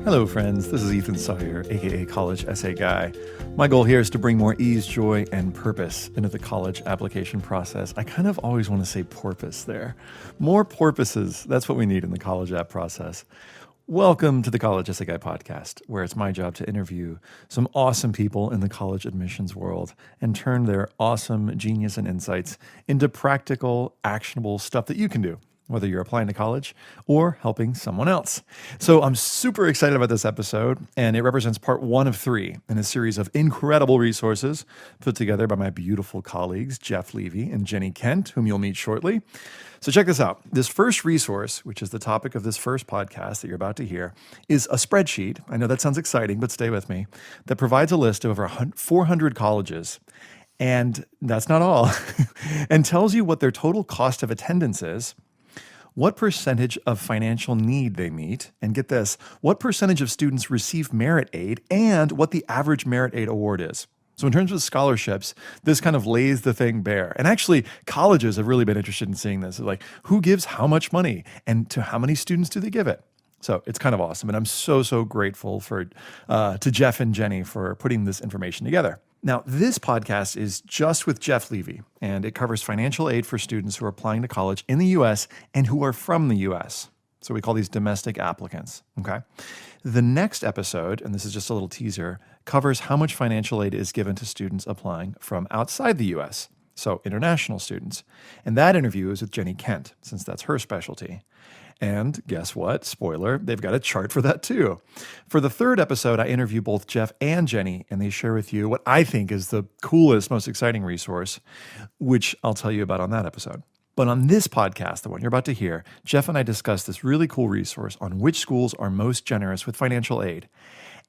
Hello, friends. This is Ethan Sawyer, aka College Essay Guy. My goal here is to bring more ease, joy, and purpose into the college application process. I kind of always want to say porpoise there. More porpoises. That's what we need in the college app process. Welcome to the College Essay Guy podcast, where it's my job to interview some awesome people in the college admissions world and turn their awesome genius and insights into practical, actionable stuff that you can do, whether you're applying to college or helping someone else. So I'm super excited about this episode, and it represents part 1 of 3 in a series of incredible resources put together by my beautiful colleagues, Jeff Levy and Jenny Kent, whom you'll meet shortly. So check this out. This first resource, which is the topic of this first podcast that you're about to hear, is a spreadsheet. I know that sounds exciting, but stay with me, that provides a list of over 400 colleges. And that's not all, and tells you what their total cost of attendance is, what percentage of financial need they meet, and get this, what percentage of students receive merit aid, and what the average merit aid award is. So in terms of scholarships, this kind of lays the thing bare. And actually, colleges have really been interested in seeing this. Like, who gives how much money, and to how many students do they give it? So it's kind of awesome. And I'm so grateful to Jeff and Jenny for putting this information together. Now, this podcast is just with Jeff Levy, and it covers financial aid for students who are applying to college in the U.S. and who are from the U.S. So we call these domestic applicants, okay? The next episode, and this is just a little teaser, covers how much financial aid is given to students applying from outside the U.S., so international students. And that interview is with Jenny Kent, since that's her specialty. And guess what? Spoiler, they've got a chart for that too. For the third episode, I interview both Jeff and Jenny, and they share with you what I think is the coolest, most exciting resource, which I'll tell you about on that episode. But on this podcast, the one you're about to hear, Jeff and I discuss this really cool resource on which schools are most generous with financial aid.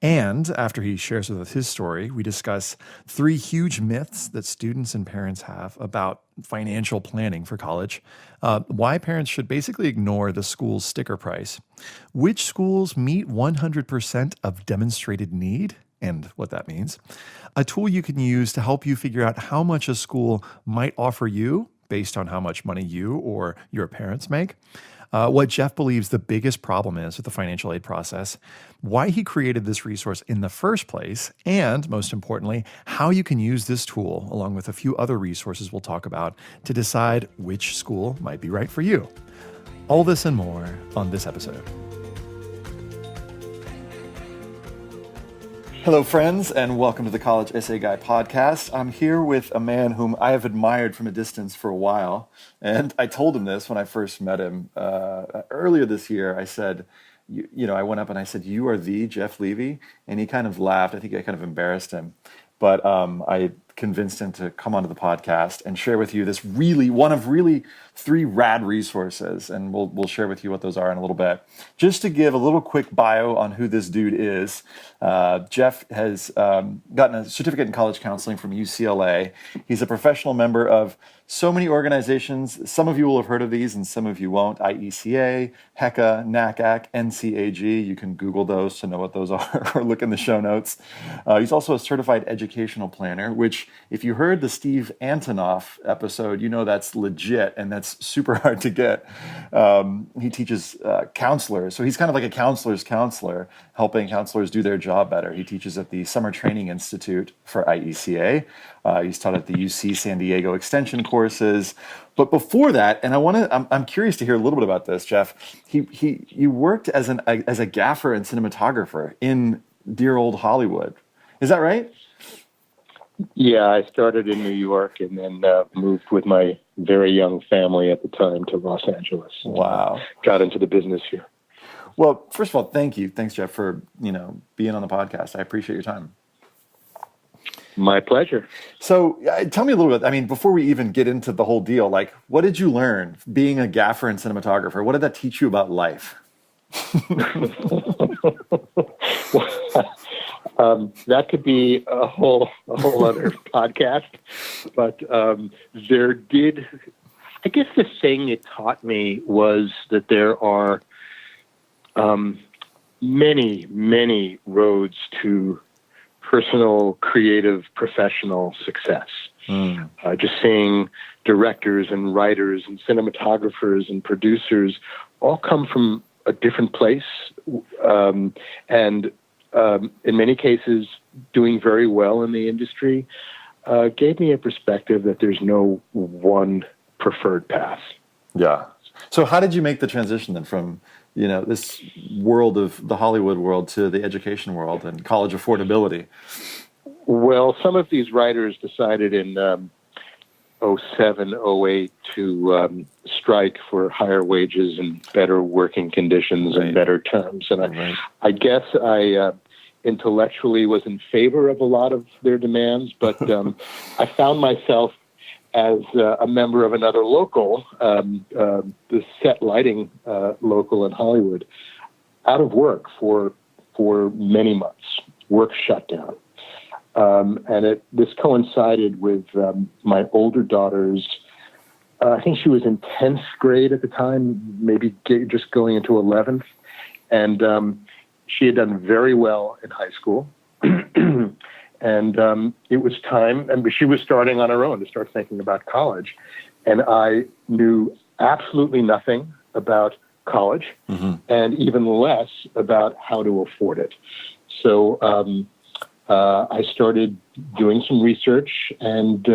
And after he shares with us his story, we discuss 3 huge myths that students and parents have about financial planning for college, why parents should basically ignore the school's sticker price, which schools meet 100% of demonstrated need, and what that means, a tool you can use to help you figure out how much a school might offer you based on how much money you or your parents make, what Jeff believes the biggest problem is with the financial aid process, why he created this resource in the first place, and most importantly, how you can use this tool, along with a few other resources we'll talk about, to decide which school might be right for you. All this and more on this episode. Hello, friends, and welcome to the College Essay Guy podcast. I'm here with a man whom I have admired from a distance for a while, and I told him this when I first met him earlier this year. I said, I went up and I said, "You are the Jeff Levy," and he kind of laughed. I think I kind of embarrassed him, but I convinced him to come onto the podcast and share with you this one of 3 rad resources, and we'll share with you what those are in a little bit. Just to give a little quick bio on who this dude is, Jeff has gotten a certificate in college counseling from UCLA. He's a professional member of so many organizations. Some of you will have heard of these and some of you won't. IECA, HECA, NACAC, NCAG. You can Google those to know what those are or look in the show notes. He's also a certified educational planner, which if you heard the Steve Antonoff episode, you know that's legit and that's super hard to get. He teaches counselors. So he's kind of like a counselor's counselor, helping counselors do their job better. He teaches at the Summer Training Institute for IECA. He's taught at the UC San Diego extension courses. But before that, and I'm curious to hear a little bit about this, Jeff. You worked as a gaffer and cinematographer in dear old Hollywood. Is that right? Yeah, I started in New York and then moved with my very young family at the time to Los Angeles. Wow. Got into the business here. Well, first of all, thank you. Thanks, Jeff, for being on the podcast. I appreciate your time. My pleasure. So tell me a little bit, before we even get into the whole deal, what did you learn being a gaffer and cinematographer? What did that teach you about life? That could be a whole other podcast, but I guess the thing it taught me was that there are many roads to personal, creative, professional success. Just seeing directors and writers and cinematographers and producers all come from a different place, and in many cases doing very well in the industry, gave me a perspective that there's no one preferred path. Yeah. So how did you make the transition then from, this world of the Hollywood world to the education world and college affordability? Well, some of these writers decided in 07, 08 to strike for higher wages and better working conditions and better terms. And I guess I intellectually was in favor of a lot of their demands, but I found myself as a member of another local, the set lighting local in Hollywood, out of work for many months. Work shut down. And this coincided with my older daughter's, I think she was in 10th grade at the time, maybe just going into 11th. And she had done very well in high school. And it was time, and she was starting on her own to start thinking about college. And I knew absolutely nothing about college, and even less about how to afford it. So I started doing some research and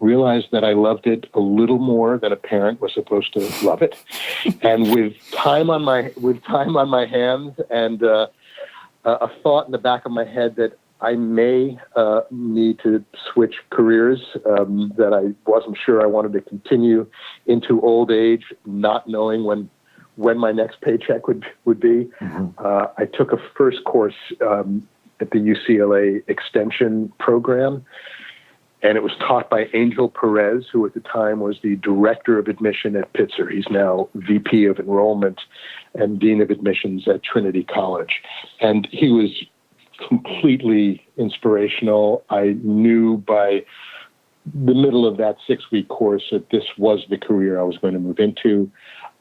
realized that I loved it a little more than a parent was supposed to love it. And with time on my hands and a thought in the back of my head that I may need to switch careers, that I wasn't sure I wanted to continue into old age, not knowing when my next paycheck would be. I took a first course at the UCLA Extension program, and it was taught by Angel Perez, who at the time was the director of admission at Pitzer. He's now VP of enrollment and Dean of admissions at Trinity College. And he was completely inspirational. I knew by the middle of that 6-week course that this was the career I was going to move into.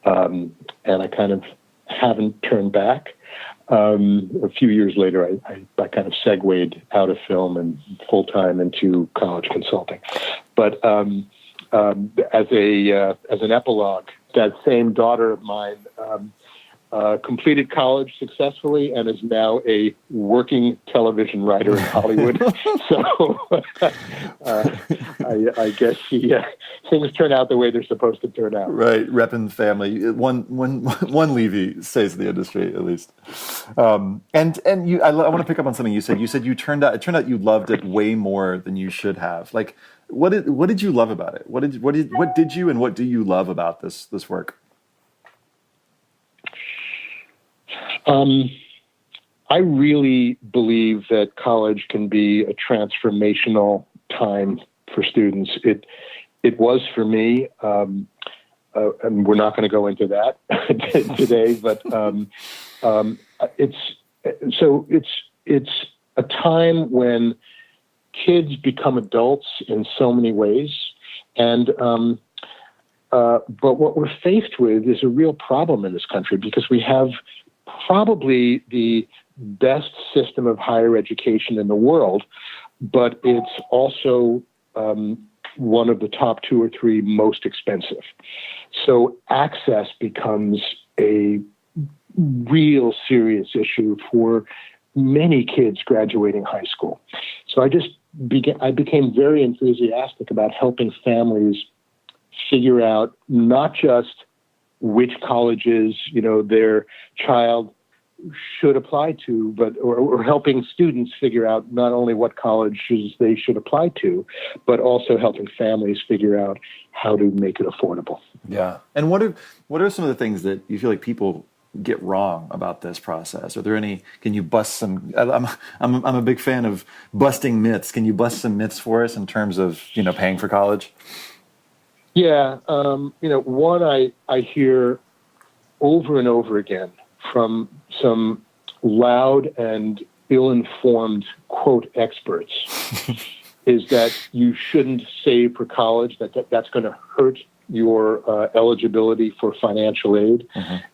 And I kind of haven't turned back. A few years later, I kind of segued out of film and full-time into college consulting. But as an epilogue, that same daughter of mine completed college successfully and is now a working television writer in Hollywood. So I guess things turn out the way they're supposed to turn out. Right, repping the family. One Levy stays in the industry at least. And you, I want to pick up on something you said. You said it turned out you loved it way more than you should have. Like, what did you love about it? What did you and what do you love about this work? I really believe that college can be a transformational time for students. It was for me, and we're not going to go into that today. But it's a time when kids become adults in so many ways, and but what we're faced with is a real problem in this country because we have probably the best system of higher education in the world, but it's also one of the top 2 or 3 most expensive. So access becomes a real serious issue for many kids graduating high school. So I became very enthusiastic about helping families figure out not just which colleges, their child should apply to, but or helping students figure out not only what colleges they should apply to, but also helping families figure out how to make it affordable. Yeah. And what are some of the things that you feel like people get wrong about this process? Are there any? Can you bust some? I'm a big fan of busting myths. Can you bust some myths for us in terms of paying for college? Yeah, one I hear over and over again from some loud and ill-informed, quote, experts is that you shouldn't save for college, that's going to hurt your eligibility for financial aid.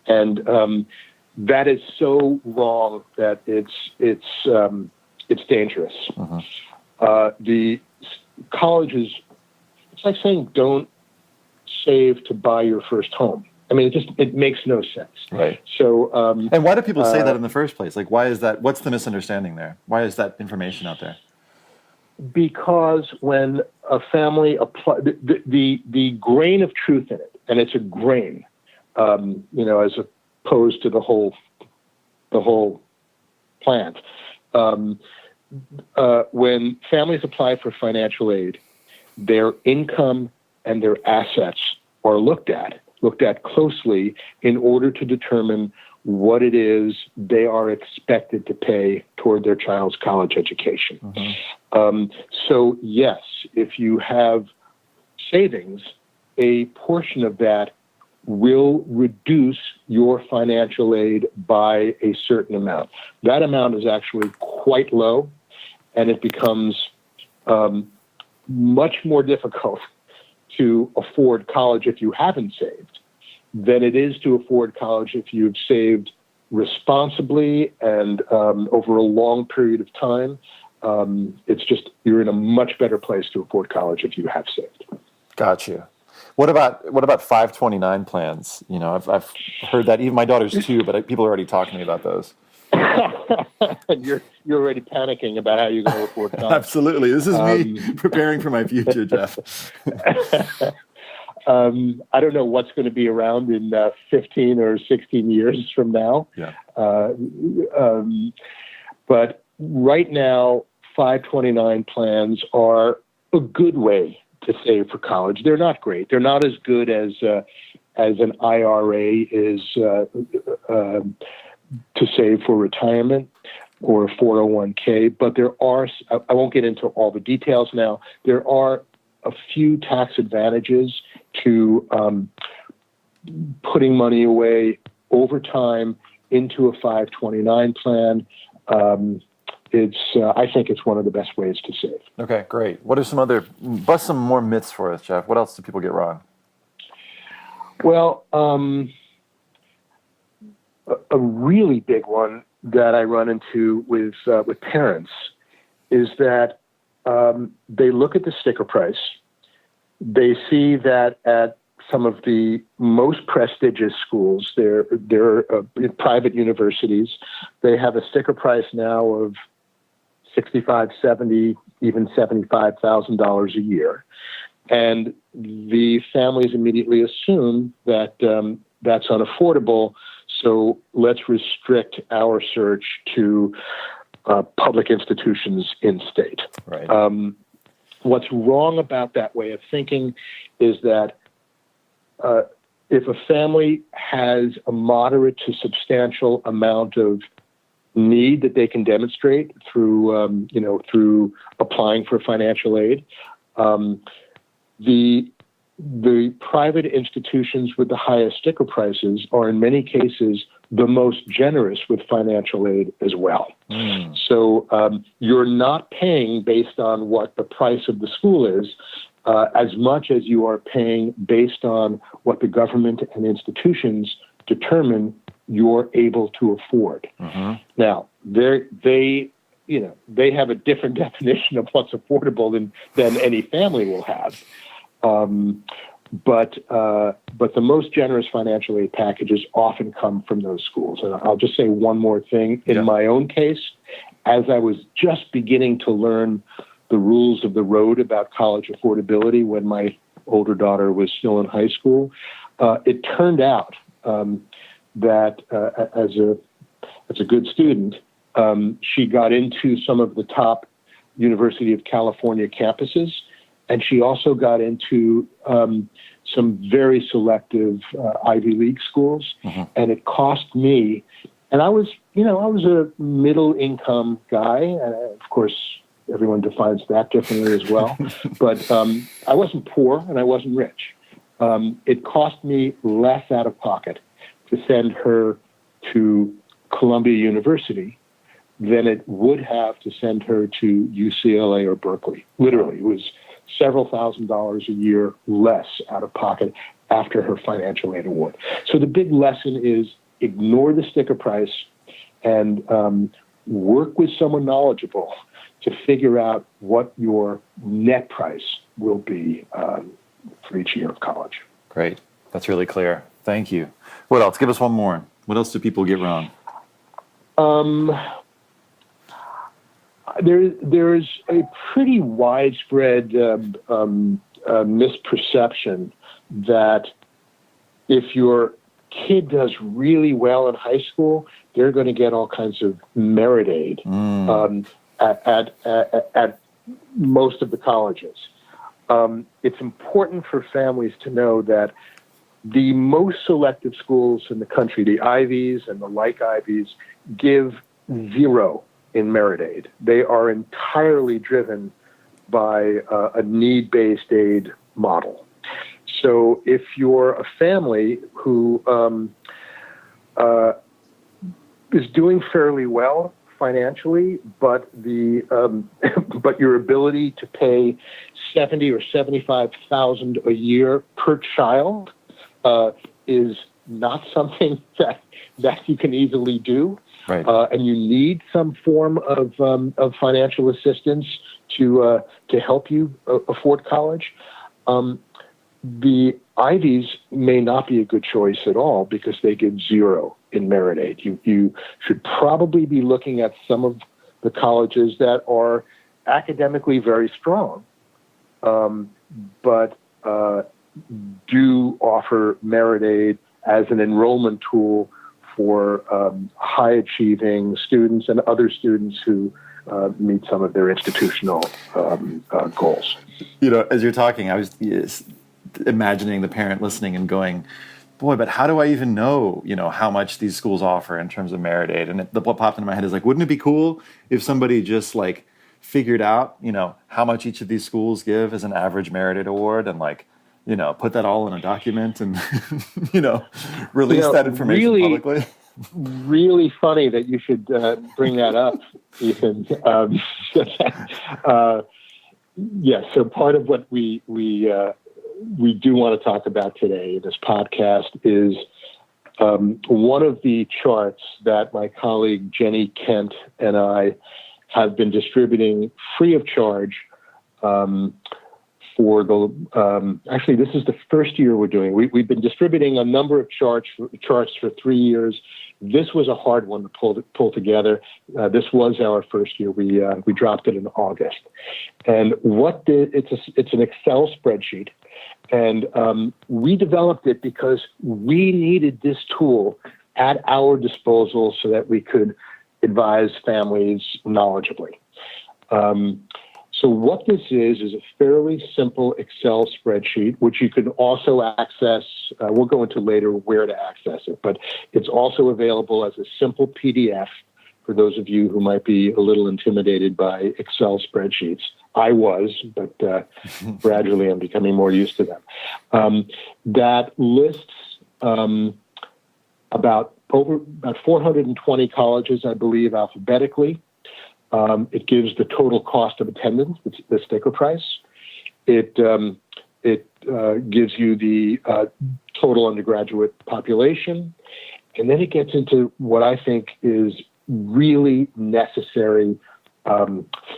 And that is so wrong that it's dangerous. The colleges, it's like saying don't save to buy your first home. I mean, it makes no sense. Right. So, and why do people say that in the first place? Like, why is that? What's the misunderstanding there? Why is that information out there? Because when a family apply the grain of truth in it, and it's a grain, as opposed to the whole plant. When families apply for financial aid, their income and their assets are looked at closely in order to determine what it is they are expected to pay toward their child's college education. So yes, if you have savings, a portion of that will reduce your financial aid by a certain amount. That amount is actually quite low, and it becomes much more difficult to afford college if you haven't saved than it is to afford college if you've saved responsibly and over a long period of time. It's just, you're in a much better place to afford college if you have saved. Got you. What about 529 plans? I've heard that. Even my daughter's 2, but people are already talking to me about those. You're already panicking about how you're going to afford college. Absolutely. This is me preparing for my future, Jeff. I don't know what's going to be around in 15 or 16 years from now. Yeah. But right now, 529 plans are a good way to save for college. They're not great. They're not as good as an IRA is to save for retirement or a 401k. But there are, I won't get into all the details now, there are a few tax advantages to putting money away over time into a 529 plan. I think it's one of the best ways to save. Okay, great. What are bust some more myths for us, Jeff? What else do people get wrong? Well, a really big one that I run into with parents is that they look at the sticker price. They see that at some of the most prestigious schools, they're private universities, they have a sticker price now of $65,000, $70,000, even $75,000 a year. And the families immediately assume that that's unaffordable, so let's restrict our search to public institutions in state. Right. What's wrong about that way of thinking is that if a family has a moderate to substantial amount of need that they can demonstrate through applying for financial aid, the private institutions with the highest sticker prices are in many cases the most generous with financial aid as well. So you're not paying based on what the price of the school is as much as you are paying based on what the government and institutions determine you're able to afford. Now, they have a different definition of what's affordable than any family will have. But the most generous financial aid packages often come from those schools. And I'll just say one more thing. In my own case, as I was just beginning to learn the rules of the road about college affordability when my older daughter was still in high school, it turned out that as a good student, she got into some of the top University of California campuses, and she also got into some very selective Ivy League schools. And it cost me, and I was a middle income guy, and of course everyone defines that differently as well. But I wasn't poor and I wasn't rich. It cost me less out of pocket to send her to Columbia University than it would have to send her to UCLA or Berkeley. Literally, it was several $1,000s a year less out of pocket after her financial aid award. So the big lesson is ignore the sticker price and work with someone knowledgeable to figure out what your net price will be for each year of college. Great. That's really clear. Thank you. What else? Give us one more. What else do people get wrong? There's a pretty widespread misperception that if your kid does really well in high school, they're going to get all kinds of merit aid at most of the colleges. It's important for families to know that the most selective schools in the country, the Ivies and the like Ivies, give zero in merit aid. They are entirely driven by a need-based aid model. So if you're a family who is doing fairly well financially, but but your ability to pay $70,000 or $75,000 a year per child is not something that you can easily do, right. And you need some form of financial assistance to help you afford college. The Ivies may not be a good choice at all because they give zero in merit aid. You should probably be looking at some of the colleges that are academically very strong, but do offer merit aid as an enrollment tool for high-achieving students and other students who meet some of their institutional goals. As you're talking, I was imagining the parent listening and going, boy, but how do I even know, how much these schools offer in terms of merit aid? And what popped into my head is like, wouldn't it be cool if somebody just figured out, how much each of these schools give as an average merit aid award and put that all in a document and, release that information publicly? Really funny that you should bring that up, Ethan. Yes, so part of what we do want to talk about today in this podcast is one of the charts that my colleague Jenny Kent and I have been distributing free of charge for the, actually this is the first year we're doing. We've been distributing a number of charts for 3 years. This was a hard one to pull together. This was our first year. We dropped it in August, and it's an Excel spreadsheet, and we developed it because we needed this tool at our disposal so that we could advise families knowledgeably. So what this is a fairly simple Excel spreadsheet, which you can also access. We'll go into later where to access it, but it's also available as a simple PDF for those of you who might be a little intimidated by Excel spreadsheets. I was, but gradually I'm becoming more used to them. That lists about 420 colleges, I believe, alphabetically. It gives the total cost of attendance, the sticker price. It gives you the total undergraduate population. And then it gets into what I think is really necessary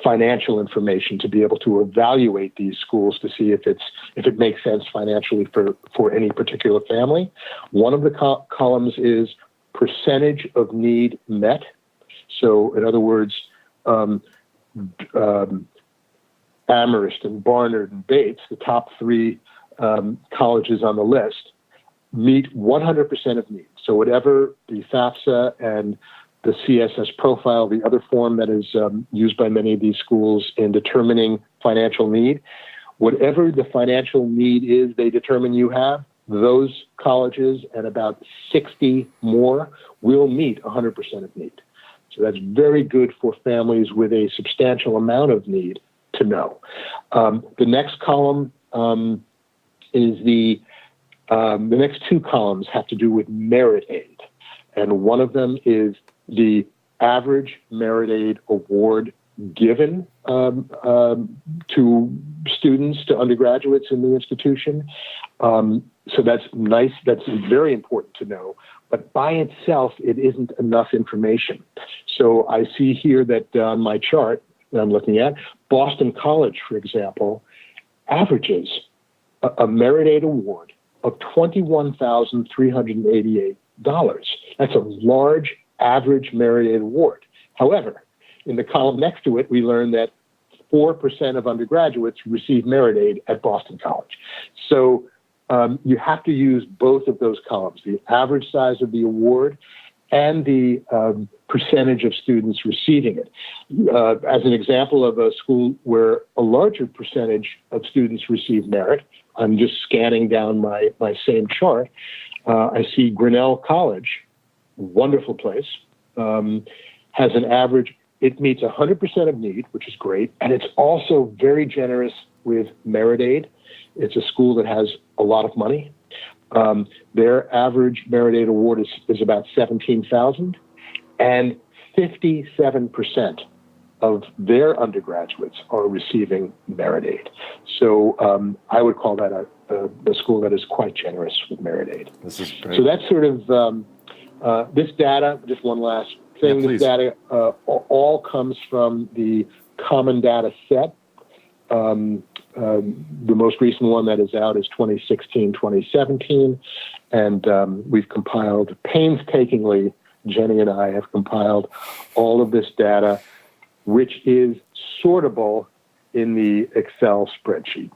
financial information to be able to evaluate these schools to see if it makes sense financially for any particular family. One of the columns is percentage of need met. So in other words, Amherst and Barnard and Bates, the top three colleges on the list, meet 100% of need. So whatever the FAFSA and the CSS profile, the other form that is used by many of these schools in determining financial need, whatever the financial need is they determine you have, those colleges and about 60 more will meet 100% of need. So that's very good for families with a substantial amount of need to know. The next column is the next two columns have to do with merit aid. And one of them is the average merit aid award given to students, to undergraduates in the institution. So that's nice. That's very important to know. But by itself, it isn't enough information. So I see here that on my chart that I'm looking at, Boston College, for example, averages a merit aid award of $21,388. That's a large average merit aid award. However, in the column next to it, we learned that 4% of undergraduates receive merit aid at Boston College. So you have to use both of those columns, the average size of the award and the percentage of students receiving it. As an example of a school where a larger percentage of students receive merit, I'm just scanning down my same chart. I see Grinnell College, wonderful place, has an average, it meets 100% of need, which is great, and it's also very generous with merit aid. It's a school that has a lot of money. Their average merit aid award is about $17,000, and 57% of their undergraduates are receiving merit aid. So I would call that a school that is quite generous with merit aid. This is great. So that's sort of this data. Just one last thing. Yeah, this data all comes from the common data set. The most recent one that is out is 2016-2017, and we've compiled painstakingly, Jenny and I have compiled all of this data, which is sortable in the Excel spreadsheet.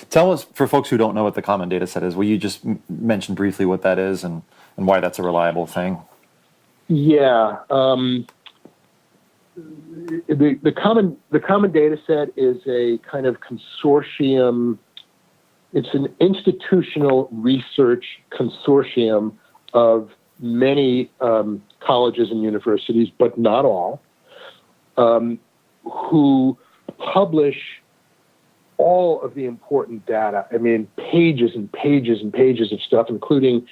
Tell us, for folks who don't know what the common data set is, will you just mention briefly what that is and why that's a reliable thing? Yeah. The common data set is a kind of consortium. It's an institutional research consortium of many colleges and universities, but not all, who publish all of the important data. I mean, pages and pages and pages of stuff, including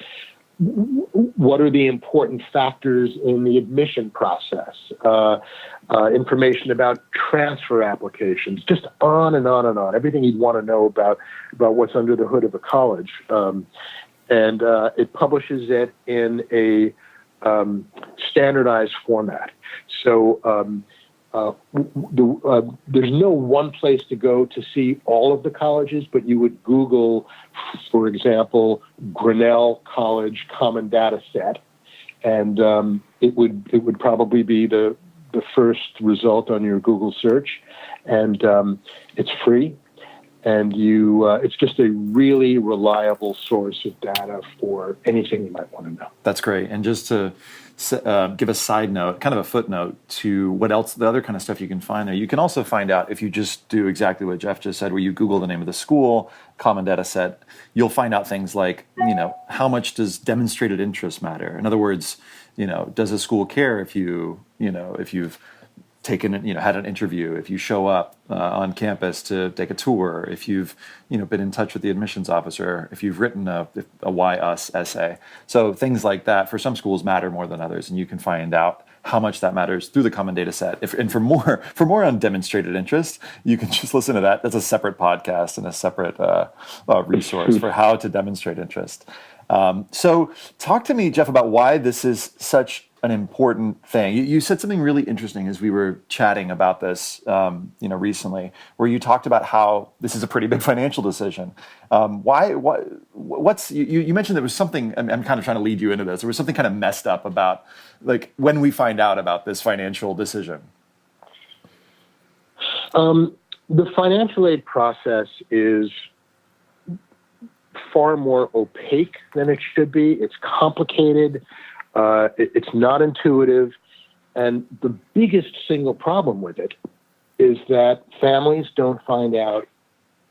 what are the important factors in the admission process, information about transfer applications, just on and on and on, everything you'd want to know about what's under the hood of a college. And it publishes it in a standardized format. So there's no one place to go to see all of the colleges, but you would Google, for example, Grinnell College Common Data Set, and it would probably be the first result on your Google search, and it's free, and it's just a really reliable source of data for anything you might want to know. That's great. And just to give a side note, kind of a footnote to what else, the other kind of stuff you can find there. You can also find out, if you just do exactly what Jeff just said, where you Google the name of the school, common data set, you'll find out things like, how much does demonstrated interest matter? In other words, does a school care if you've taken, had an interview, if you show up on campus to take a tour, if you've, been in touch with the admissions officer, if you've written a why us essay. So things like that for some schools matter more than others, and you can find out how much that matters through the common data set. And for more on demonstrated interest, you can just listen to that. That's a separate podcast and a separate resource for how to demonstrate interest. So talk to me, Jeff, about why this is such an important thing. You said something really interesting as we were chatting about this, recently, where you talked about how this is a pretty big financial decision. You mentioned there was something, I'm kind of trying to lead you into this, there was something kind of messed up about, like, when we find out about this financial decision. The financial aid process is far more opaque than it should be. It's complicated. It's not intuitive. And the biggest single problem with it is that families don't find out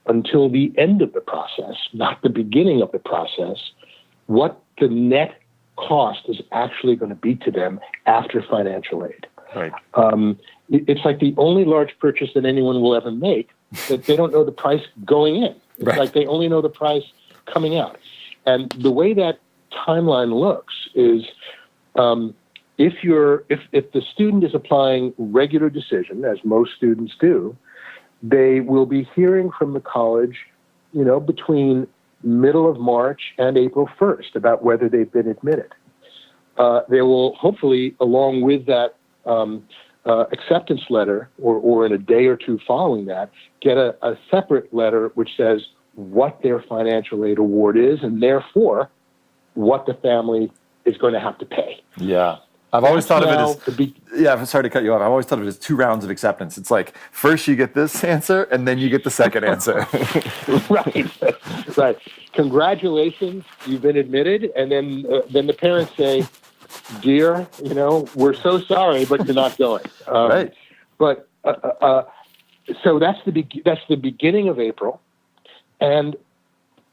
until the end of the process, not the beginning of the process, what the net cost is actually going to be to them after financial aid. Right. It's like the only large purchase that anyone will ever make that they don't know the price going in. It's right. Like they only know the price coming out. And the way that timeline looks is if the student is applying regular decision, as most students do, they will be hearing from the college, between middle of March and April 1st about whether they've been admitted. They will hopefully, along with that acceptance letter, or in a day or two following that, get a separate letter which says what their financial aid award is, and therefore what the family is going to have to pay. Yeah. I've always thought of it as, I'm sorry to cut you off. I've always thought of it as 2 rounds of acceptance. It's like, first you get this answer, and then you get the second answer. Right. Congratulations, you've been admitted. And then the parents say, dear, we're so sorry, but you're not going. Right. But so that's the beginning of April. And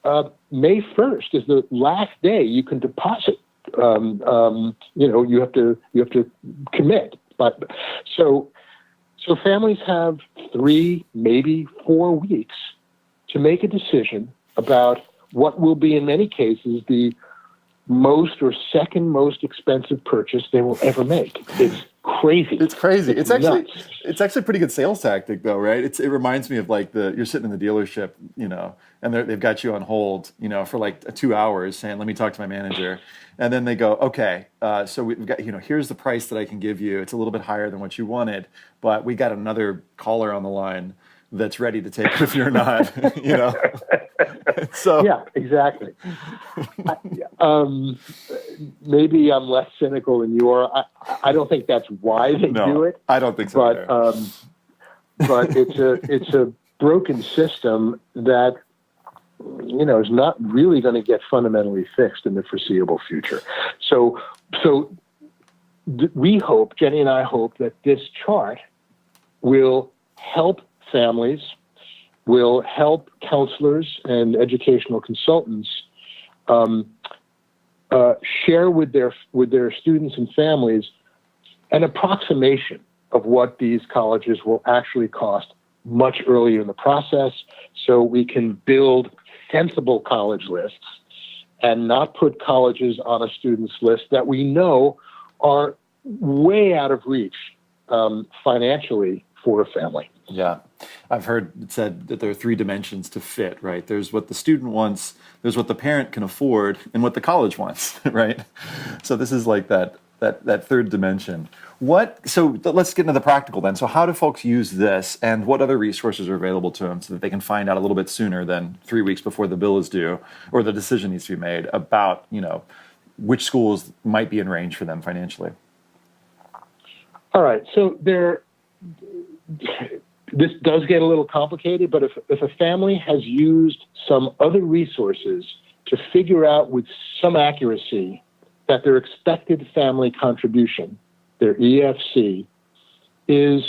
May 1st is the last day you can deposit. You have to commit. But so families have 3, maybe 4 weeks to make a decision about what will be, in many cases, the most or second most expensive purchase they will ever make. It's crazy. It's crazy. It's actually nuts. It's actually a pretty good sales tactic, though, right? It reminds me of like you're sitting in the dealership, and they've got you on hold, for like 2 hours, saying, "Let me talk to my manager," and then they go, "Okay, so we've got, here's the price that I can give you. It's a little bit higher than what you wanted, but we got another caller on the line that's ready to take it if you're not," So yeah, exactly. Maybe I'm less cynical than you are. I don't think that's why they do it. I don't think so. But it's a broken system that is not really going to get fundamentally fixed in the foreseeable future. So we hope, Jenny and I hope, that this chart will help families, will help counselors and educational consultants share with their students and families an approximation of what these colleges will actually cost much earlier in the process, so we can build sensible college lists and not put colleges on a student's list that we know are way out of reach financially for a family. Yeah. I've heard it said that there are 3 dimensions to fit, right? There's what the student wants, there's what the parent can afford, and what the college wants, right? So this is like that third dimension. So let's get into the practical then. So how do folks use this, and what other resources are available to them so that they can find out a little bit sooner than 3 weeks before the bill is due or the decision needs to be made about, which schools might be in range for them financially? All right. So this does get a little complicated, but if a family has used some other resources to figure out with some accuracy that their expected family contribution, their EFC, is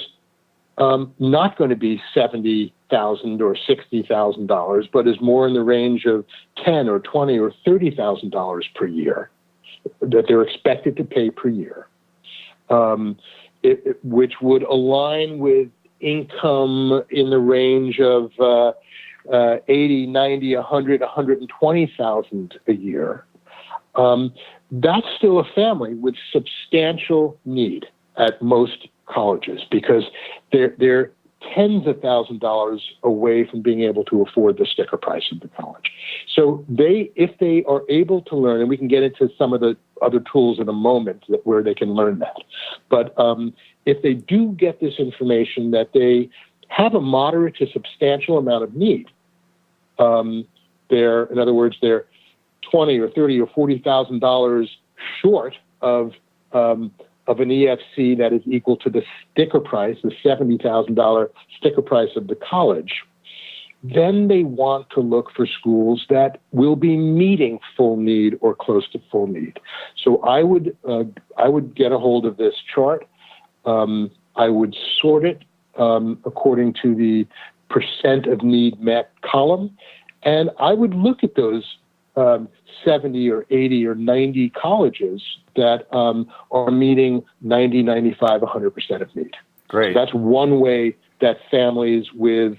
not going to be $70,000 or $60,000, but is more in the range of $10,000 or $20,000 or $30,000 per year that they're expected to pay per year, which would align with income in the range of 80, 90, 100, 120,000 a year. That's still a family with substantial need at most colleges, because they're tens of thousands of dollars away from being able to afford the sticker price of the college. So if they are able to learn, and we can get into some of the other tools in a moment where they can learn that, but if they do get this information that they have a moderate to substantial amount of need, in other words, they're $20,000 or $30,000 or $40,000 short of an EFC that is equal to the sticker price, the $70,000 sticker price of the college, then they want to look for schools that will be meeting full need or close to full need. So I would get a hold of this chart. I would sort it according to the percent of need met column, and I would look at those 70 or 80 or 90 colleges that are meeting 90, 95, 100% of need. Great. So that's one way that families with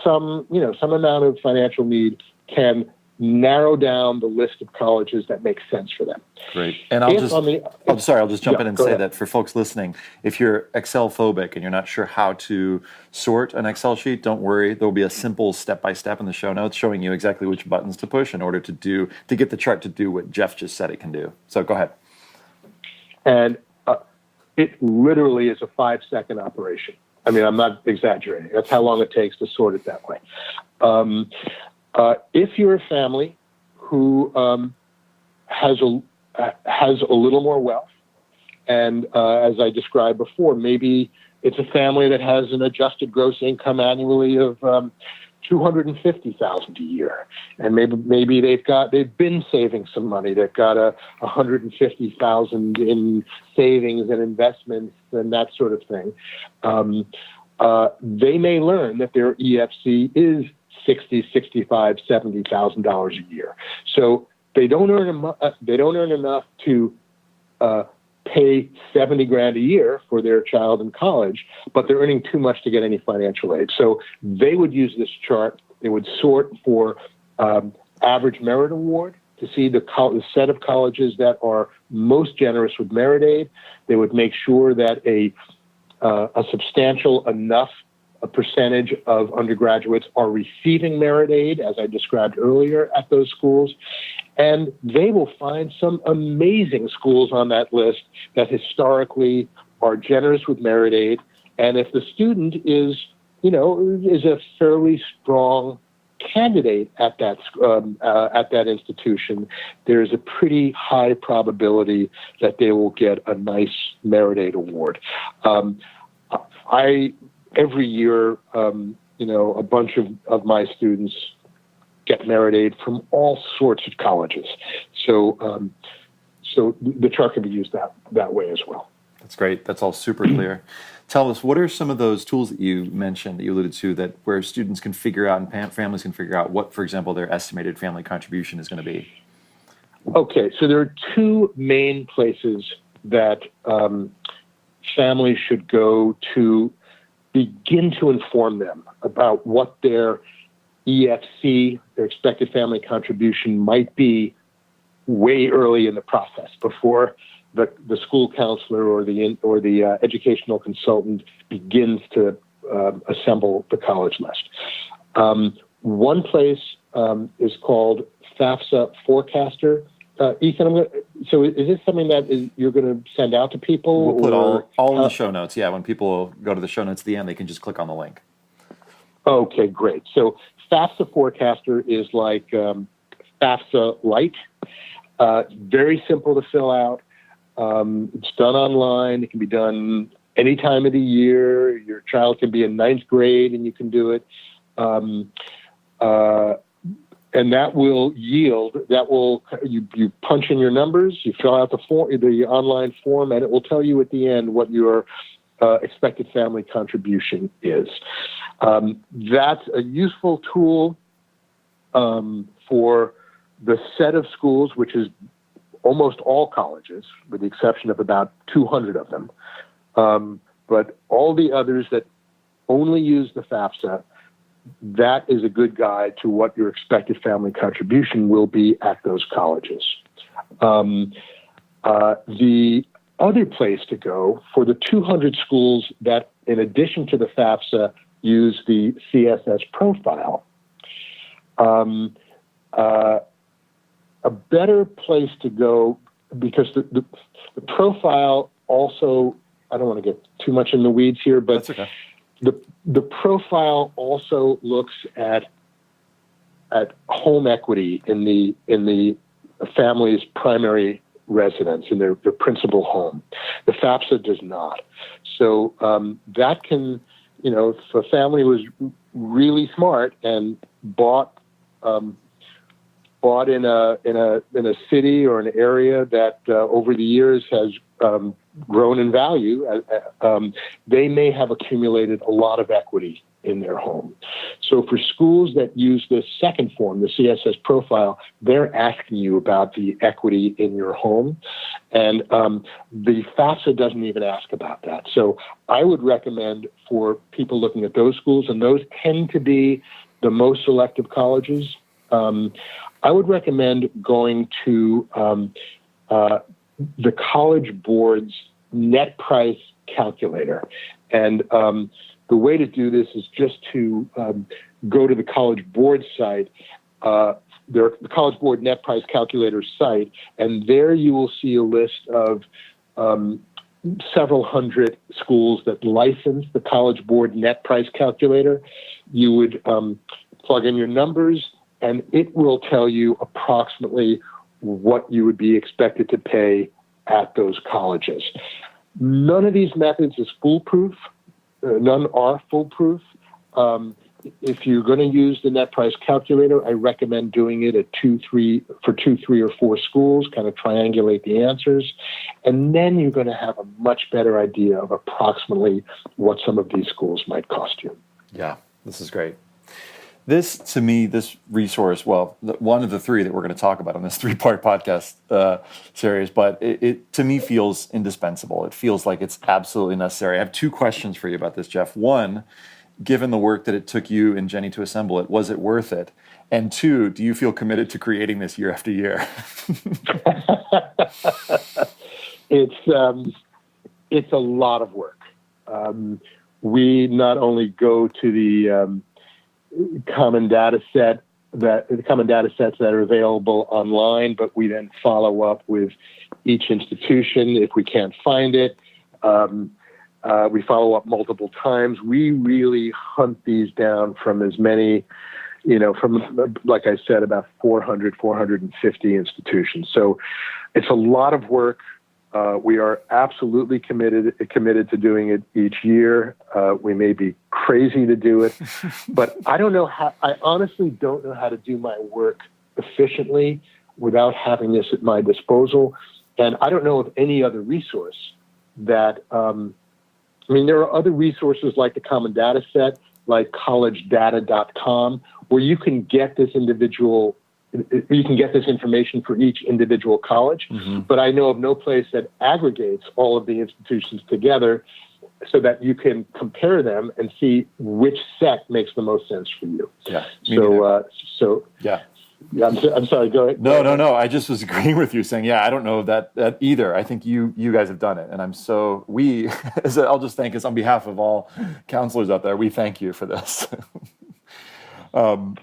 some amount of financial need can narrow down the list of colleges that make sense for them. Great. And I'll just jump in and say ahead. that for folks listening, if you're Excel phobic and you're not sure how to sort an Excel sheet, don't worry. There'll be a simple step-by-step in the show notes showing you exactly which buttons to push in order to get the chart to do what Jeff just said it can do. So go ahead. And it literally is a 5-second operation. I mean, I'm not exaggerating. That's how long it takes to sort it that way. If you're a family who has a little more wealth, and as I described before, maybe it's a family that has an adjusted gross income annually of $250,000 a year, and maybe they've been saving some money. They've got $150,000 in savings and investments and that sort of thing. They may learn that their EFC is $60,000, $65,000, $70,000 a year. So they don't earn enough to pay $70,000 a year for their child in college, but they're earning too much to get any financial aid. So they would use this chart. They would sort for average merit award to see the set of colleges that are most generous with merit aid. They would make sure that a substantial enough a percentage of undergraduates are receiving merit aid, as I described earlier, at those schools. And they will find some amazing schools on that list that historically are generous with merit aid. And if the student is a fairly strong candidate at that institution, there's a pretty high probability that they will get a nice merit aid award. Every year, a bunch of my students get merit aid from all sorts of colleges. So the chart can be used that way as well. That's great. That's all super clear. Tell us, what are some of those tools that you mentioned, that you alluded to, that where students can figure out and families can figure out what, for example, their estimated family contribution is going to be? Okay, so there are two main places that families should go to begin to inform them about what their EFC, their expected family contribution, might be way early in the process, before the school counselor or the educational consultant begins to assemble the college list. One place is called FAFSA Forecaster. Ethan, so is this something that you're going to send out to people? We'll put all in the show notes. Yeah, when people go to the show notes at the end, they can just click on the link. Okay, great. So FAFSA Forecaster is like FAFSA Lite. Very simple to fill out. It's done online. It can be done any time of the year. Your child can be in 9th grade and you can do it. And that will yield, you punch in your numbers, you fill out the online form, and it will tell you at the end what your expected family contribution is. That's a useful tool for the set of schools, which is almost all colleges, with the exception of about 200 of them. But all the others that only use the FAFSA, that is a good guide to what your expected family contribution will be at those colleges. The other place to go for the 200 schools that, in addition to the FAFSA, use the CSS profile, a better place to go, because the profile also, I don't want to get too much in the weeds here, but that's okay. The profile also looks at home equity in the family's primary residence, in their principal home. The FAFSA does not. So that can, if a family was really smart and bought in a city or an area that over the years has grown in value, they may have accumulated a lot of equity in their home. So for schools that use this second form, the CSS profile, they're asking you about the equity in your home. And the FAFSA doesn't even ask about that. So I would recommend for people looking at those schools, and those tend to be the most selective colleges, I would recommend going to the College Board's net price calculator. And the way to do this is just to go to the College Board site, the College Board net price calculator site, and there you will see a list of several hundred schools that license the College Board net price calculator. You would plug in your numbers, and it will tell you approximately what you would be expected to pay at those colleges. None of these methods is foolproof. None are foolproof. If you're going to use the net price calculator, I recommend doing it at 2, 3, or 4 schools, kind of triangulate the answers. And then you're going to have a much better idea of approximately what some of these schools might cost you. Yeah, this is great. This, to me, this resource, well, one of the 3 that we're going to talk about on this 3-part podcast series, but it to me feels indispensable. It feels like it's absolutely necessary. I have 2 questions for you about this, Jeff. One, given the work that it took you and Jenny to assemble it, was it worth it? And 2, do you feel committed to creating this year after year? It's a lot of work. We not only go to the common data sets that are available online, but we then follow up with each institution if we can't find it. We follow up multiple times. We really hunt these down from as many, from, like I said, about 400, 450 institutions. So it's a lot of work. We are absolutely committed to doing it each year. We may be crazy to do it, but I honestly don't know how to do my work efficiently without having this at my disposal. And I don't know of any other resource that, there are other resources like the Common Data Set, like collegedata.com, where you can get this information for each individual college. Mm-hmm. But I know of no place that aggregates all of the institutions together so that you can compare them and see which set makes the most sense for you. Yeah. Yeah. I'm sorry, go ahead. No. I just was agreeing with you saying, I don't know that either. I think you guys have done it. And I'll just thank us on behalf of all counselors out there. We thank you for this. Before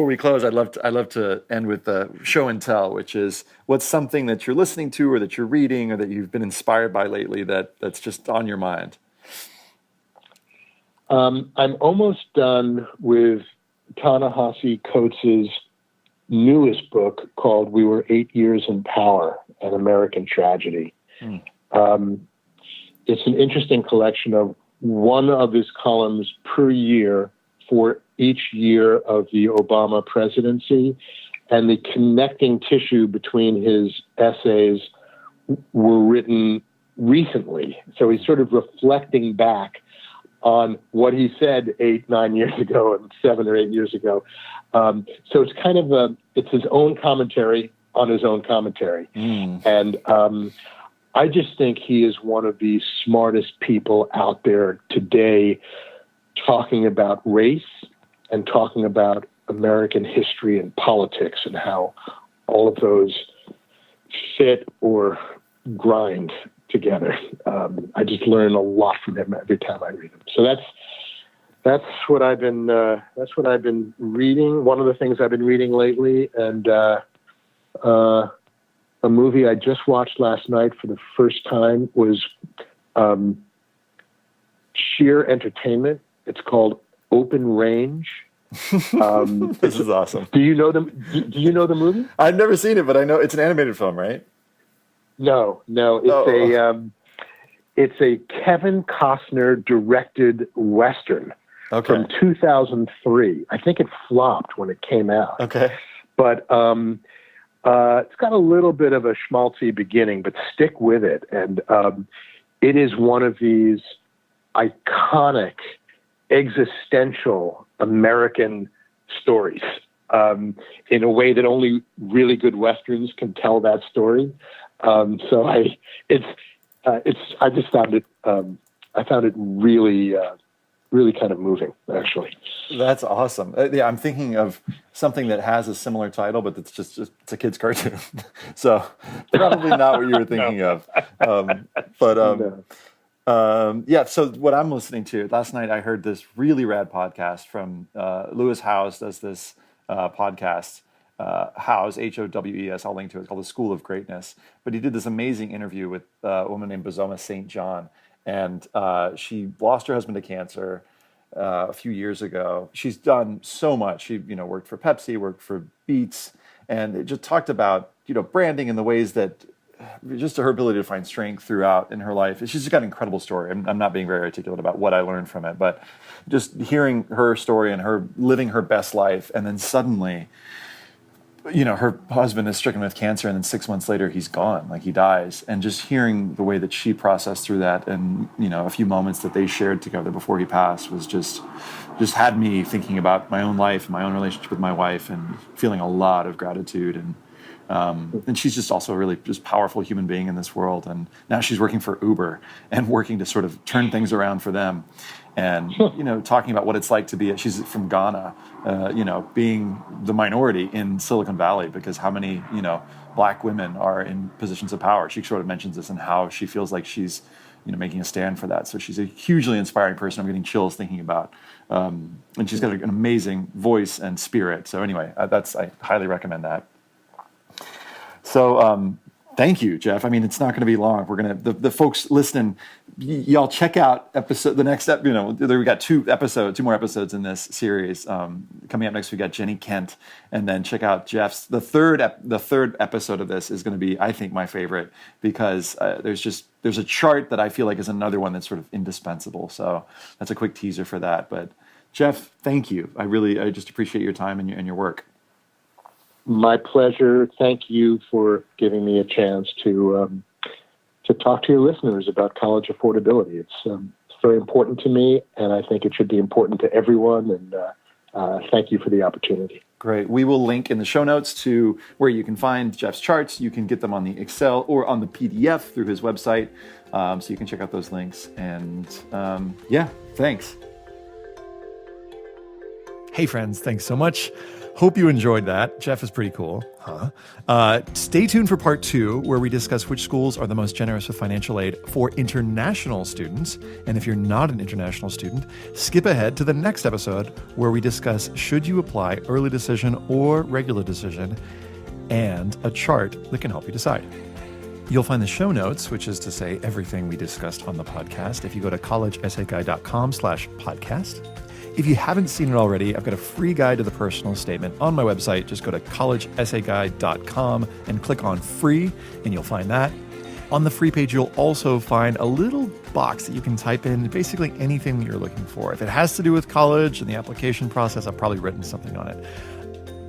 we close, I'd love to end with the show and tell, which is what's something that you're listening to or that you're reading or that you've been inspired by lately that's just on your mind. I'm almost done with Ta-Nehisi Coates' newest book called We Were 8 Years in Power, An American Tragedy. It's an interesting collection of one of his columns per year for each year of the Obama presidency, and the connecting tissue between his essays were written recently. So he's sort of reflecting back on what he said 8, 9 years ago and 7 or 8 years ago. So it's kind of it's his own commentary on his own commentary. And I just think he is one of the smartest people out there today talking about race and talking about American history and politics and how all of those fit or grind together. I just learn a lot from him every time I read him. So that's what I've been reading. One of the things I've been reading lately, and a movie I just watched last night for the first time was sheer entertainment. It's called Open Range. This is awesome. Do you know the movie? I've never seen it, but I know it's an animated film, right? No. It's a Kevin Costner directed Western from 2003. I think it flopped when it came out. Okay. But it's got a little bit of a schmaltzy beginning, but stick with it. And it is one of these iconic existential American stories in a way that only really good Westerns can tell that story. So I just found it, I found it really, really kind of moving, actually. That's awesome. I'm thinking of something that has a similar title, but it's just it's a kid's cartoon. So probably not what you were thinking of. So what I'm listening to, last night I heard this really rad podcast from Lewis Howes does this podcast. Howes, Howes, I'll link to it. It's called The School of Greatness. But he did this amazing interview with a woman named Bozoma St. John. And she lost her husband to cancer. a few years ago. She's done so much. She, worked for Pepsi, worked for Beats, and it just talked about, branding and the ways that just her ability to find strength throughout in her life. She's just got an incredible story. I'm not being very articulate about what I learned from it, but just hearing her story and her living her best life, and then suddenly, her husband is stricken with cancer, and then 6 months later he's gone, like he dies. And just hearing the way that she processed through that, and a few moments that they shared together before he passed was just had me thinking about my own life, my own relationship with my wife, and feeling a lot of gratitude. And she's just also a really just powerful human being in this world. And now she's working for Uber and working to sort of turn things around for them. And, talking about what it's like to be, she's from Ghana, being the minority in Silicon Valley, because how many, black women are in positions of power. She sort of mentions this and how she feels like she's, making a stand for that. So she's a hugely inspiring person. I'm getting chills thinking about, and she's got an amazing voice and spirit. So anyway, I highly recommend that. So thank you, Jeff. I mean, it's not going to be long. We're going to, the folks listening, y'all check out the next we got two more episodes in this series. Coming up next, we got Jenny Kent, and then check out Jeff's. The third episode of this is going to be, I think, my favorite, because there's a chart that I feel like is another one that's sort of indispensable. So that's a quick teaser for that. But Jeff, thank you. I just appreciate your time and your work. My pleasure. Thank you for giving me a chance to talk to your listeners about college affordability. It's very important to me, and I think it should be important to everyone. And thank you for the opportunity. Great. We will link in the show notes to where you can find Jeff's charts. You can get them on the Excel or on the PDF through his website. So you can check out those links. And thanks. Hey, friends. Thanks so much. Hope you enjoyed that. Jeff is pretty cool, huh? Stay tuned for part 2, where we discuss which schools are the most generous with financial aid for international students. And if you're not an international student, skip ahead to the next episode, where we discuss should you apply early decision or regular decision, and a chart that can help you decide. You'll find the show notes, which is to say everything we discussed on the podcast, if you go to collegeessayguy.com/podcast. If you haven't seen it already, I've got a free guide to the personal statement on my website. Just go to collegeessayguy.com and click on free, and you'll find that. On the free page, you'll also find a little box that you can type in basically anything that you're looking for. If it has to do with college and the application process, I've probably written something on it.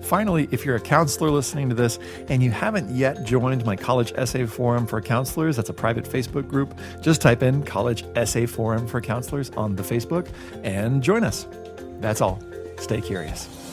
Finally, if you're a counselor listening to this and you haven't yet joined my College Essay Forum for Counselors, that's a private Facebook group, just type in College Essay Forum for Counselors on the Facebook and join us. That's all. Stay curious.